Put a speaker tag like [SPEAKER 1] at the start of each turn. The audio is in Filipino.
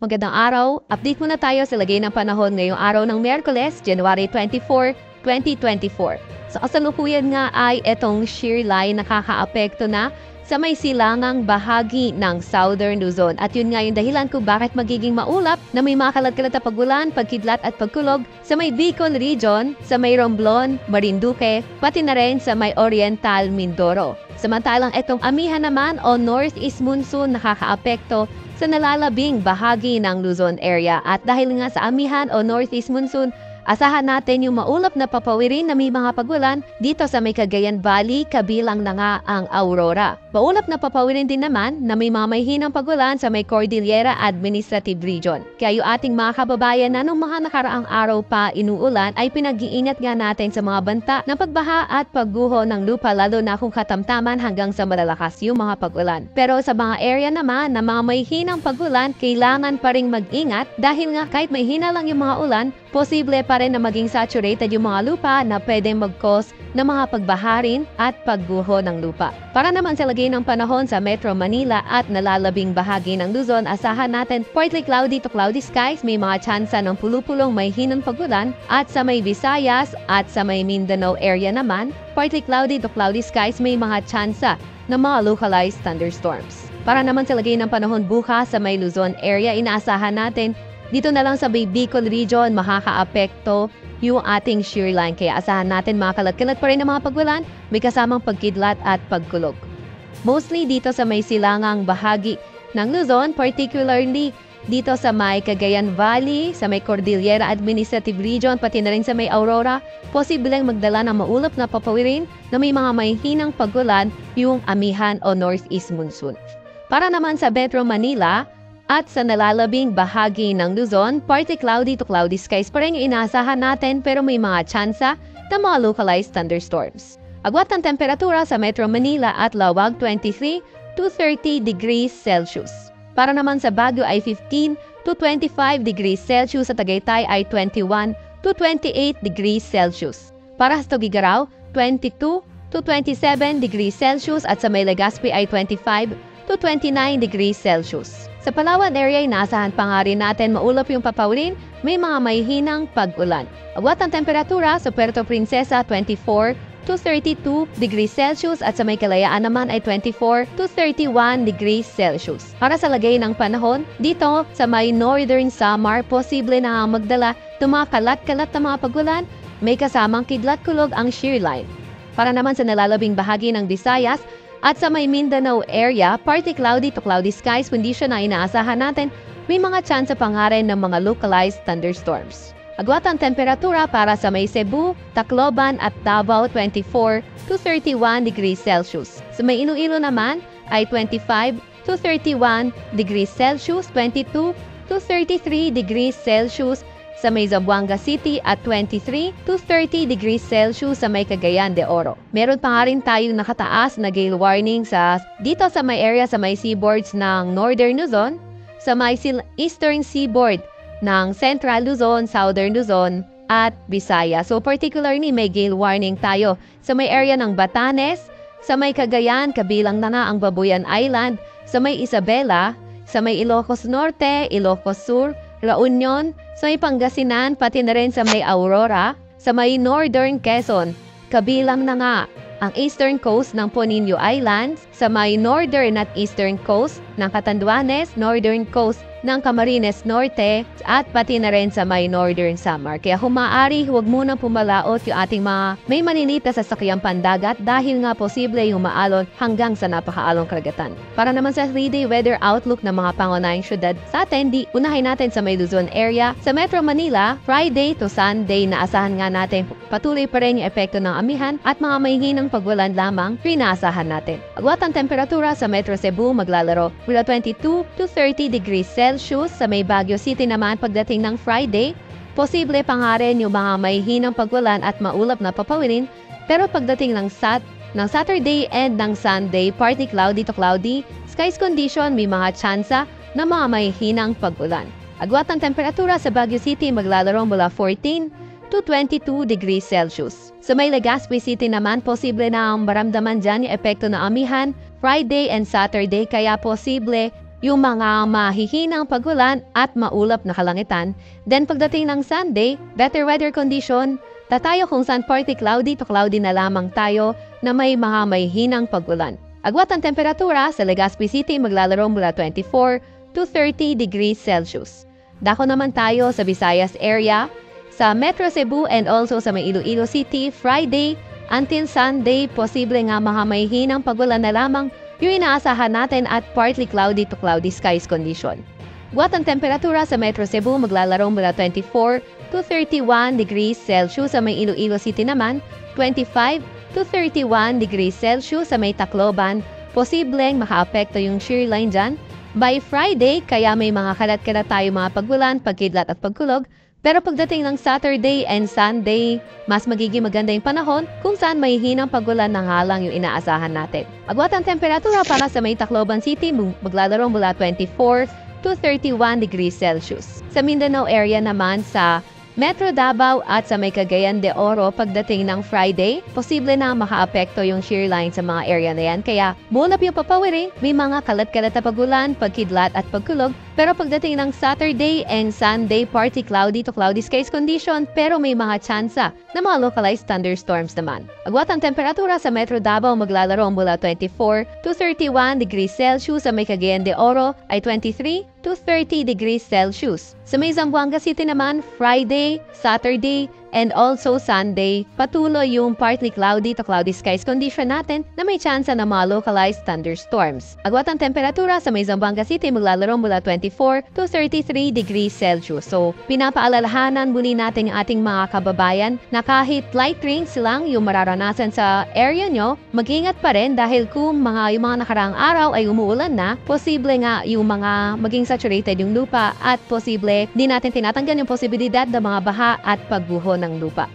[SPEAKER 1] Magandang araw. Update muna tayo sa lagay ng panahon ngayong araw ng Miyerkules, January 24, 2024. Sa kasalukuyan nga ay etong shear line nakakaapekto na sa may silangang bahagi ng Southern Luzon. At yun nga yung dahilan kung bakit magiging maulap na may mga kalat-kalat na pagulan, pagkidlat at pagkulog sa may Bicol Region, sa may Romblon, Marinduque, pati na rin sa may Oriental Mindoro. Samantalang itong amihan naman o Northeast Monsoon nakakaapekto sa nalalabing bahagi ng Luzon area. At dahil nga sa amihan o Northeast Monsoon, asahan natin yung maulap na papawirin na may mga pagulan dito sa may Cagayan Valley, kabilang na nga ang Aurora. Maulap na papawirin din naman na may mga mahihinang pagulan sa may Cordillera Administrative Region. Kaya yung ating mga kababayan na nung mga nakaraang araw pa inuulan ay pinag-iingat nga natin sa mga banta ng pagbaha at pagguho ng lupa, lalo na kung katamtaman hanggang sa malalakas yung mga pagulan. Pero sa mga area naman na mga mahihinang pagulan, kailangan pa ring mag-ingat dahil nga kahit mahina lang yung mga ulan, posible pa rin na maging saturated yung mga lupa na pwedeng mag-cause ng mga pagbaharin at pagguho ng lupa. Para naman sa lagay ng panahon sa Metro Manila at nalalabing bahagi ng Luzon, asahan natin partly cloudy to cloudy skies, may mga tsansa ng pulupulong may hinang pagulan, at sa may Visayas at sa may Mindanao area naman, partly cloudy to cloudy skies, may mga tsansa ng mga localized thunderstorms. Para naman sa lagay ng panahon bukas sa may Luzon area, inaasahan natin dito na lang sa Bicol Region makakaapekto yung ating shear line. Kaya asahan natin mga kalat-kalat pa rin ng mga pagulan, may kasamang pagkidlat at pagkulog. Mostly dito sa may silangang bahagi ng Luzon, particularly dito sa may Cagayan Valley, sa may Cordillera Administrative Region, pati na rin sa may Aurora, posibleng magdala ng maulap na papawirin na may mga mahihinang pagulan yung amihan o Northeast Monsoon. Para naman sa Metro Manila at sa nalalabing bahagi ng Luzon, partly cloudy to cloudy skies pa rin yung inaasahan natin, pero may mga tsansa na mga localized thunderstorms. Agwat ng temperatura sa Metro Manila at Lawag 23 to 30 degrees Celsius. Para naman sa Baguio ay 15 to 25 degrees Celsius, sa Tagaytay ay 21 to 28 degrees Celsius. Para sa Tugigaraw, 22 to 27 degrees Celsius, at sa may Legazpi ay 25 to 29 degrees Celsius. Sa Palawan area, inaasahan pa nga rin natin maulap yung papawirin, may mga mahihinang pag-ulan. Agwat ang temperatura sa Puerto Princesa 24 to 32 degrees Celsius, at sa may Kalayaan naman ay 24 to 31 degrees Celsius. Para sa lagay ng panahon, dito sa may Northern Samar, posible na magdala ng mga kalat-kalat na mga pag-ulan, may kasamang kidlat-kulog ang shear line. Para naman sa nalalabing bahagi ng Visayas at sa may Mindanao area, partly cloudy to cloudy skies condition na inaasahan natin, may mga tsansa pa nga rin ng mga localized thunderstorms. Agwat ang temperatura para sa may Cebu, Tacloban at Davao 24 to 31 degrees Celsius. Sa may Iloilo naman ay 25 to 31 degrees Celsius, 22 to 33 degrees Celsius sa may Zamboanga City at 23 to 30 degrees Celsius sa may Cagayan de Oro. Meron pa nga rin tayong nakataas na gale warning dito sa may area sa may seaboards ng Northern Luzon, sa may Eastern Seaboard ng Central Luzon, Southern Luzon at Visayas. So particularly may gale warning tayo sa may area ng Batanes, sa may Cagayan, kabilang na nga ang Babuyan Island, sa may Isabela, sa may Ilocos Norte, Ilocos Sur, La Union, sa may Pangasinan, pati na rin sa may Aurora, sa may Northern Quezon, kabilang na nga ang Eastern Coast ng Ponino Islands, sa may Northern at Eastern Coast ng Catanduanes, Northern Coast ng Camarines Norte, at pati na rin sa may Northern Samar. Kaya humaari, huwag munang pumalaot yung ating mga may maninita sa sakyang pandagat dahil nga posible yung maalon hanggang sa napakaalong karagatan. Para naman sa 3-day weather outlook ng mga pangunahing syudad sa atin, unahin natin sa may Luzon area. Sa Metro Manila, Friday to Sunday, naasahan nga natin patuloy pa rin yung epekto ng amihan at mga mahihinang pagwalan lamang pinaasahan natin. Agwat ang temperatura sa Metro Cebu, maglalaro mula 22 to 30 degrees Celsius. Sa may Baguio City naman, pagdating ng Friday, posible pa nga rin yung mga mahihinang pagwalan at maulap na papawirin, pero pagdating ng Saturday and ng Sunday, partly cloudy to cloudy skies condition, may mga tsansa na mga mahihinang pag-ulan. Agwat ang temperatura sa Baguio City, maglalaro mula 14 to 22 degrees Celsius. Sa may Legazpi City naman, posible na ang maramdaman dyan yung epekto ng amihan Friday and Saturday, kaya posible yung mga mahihinang pagulan at maulap na kalangitan. Then pagdating ng Sunday, better weather condition, tatayo kung saan partly cloudy to cloudy na lamang tayo na may mga mahihinang pagulan. Agwat ang temperatura sa Legazpi City maglalaro mula 24 to 30 degrees Celsius. Dako naman tayo sa Visayas area, sa Metro Cebu and also sa may Iloilo City, Friday until Sunday, posible nga mga mahihinang pagulan na lamang yung inaasahan natin at partly cloudy to cloudy skies condition. Agwat ang temperatura sa Metro Cebu maglalaro mula 24 to 31 degrees Celsius, sa may Iloilo City naman 25 to 31 degrees Celsius, sa may Tacloban, posibleng makaapekto yung shear line dyan. By Friday, kaya may mga kalat-kalat tayo mga pagulan, pagkidlat at pagkulog. Pero pagdating ng Saturday and Sunday, mas magiging maganda yung panahon kung saan may hinang pagulan na nga lang yung inaasahan natin. Agwat ang temperatura para sa may Tacloban City maglalaro mula 24 to 31 degrees Celsius. Sa Mindanao area naman sa Metro Davao at sa may Cagayan de Oro, pagdating ng Friday, posible na makaapekto yung shear line sa mga area na yan. Kaya mulap yung papawiring, may mga kalat-kalat na pagulan, pagkidlat at pagkulog. Pero pagdating ng Saturday and Sunday, partly cloudy to cloudy skies condition, pero may mga tsansa na mga localized thunderstorms naman. Agwat ang temperatura sa Metro Davao maglalaro mula 24 to 31 degrees Celsius, sa may Cagayan de Oro ay 23 to 30 degrees Celsius. Sa may Zamboanga City naman, Friday, Saturday, and also Sunday, patuloy yung partly cloudy to cloudy skies condition natin na may tsansa na mga localized thunderstorms. Agwat ang temperatura sa may Zamboanga City maglalaro mula 24 to 33 degrees Celsius. So, pinapaalalahanan muli natin yung ating mga kababayan na kahit light rains lang yung mararanasan sa area nyo, mag-ingat pa rin dahil kung yung mga nakaraang araw ay umuulan na, posible nga yung mga maging saturated yung lupa at posible di natin tinatanggal yung posibilidad ng mga baha at pagbuho ng lupa.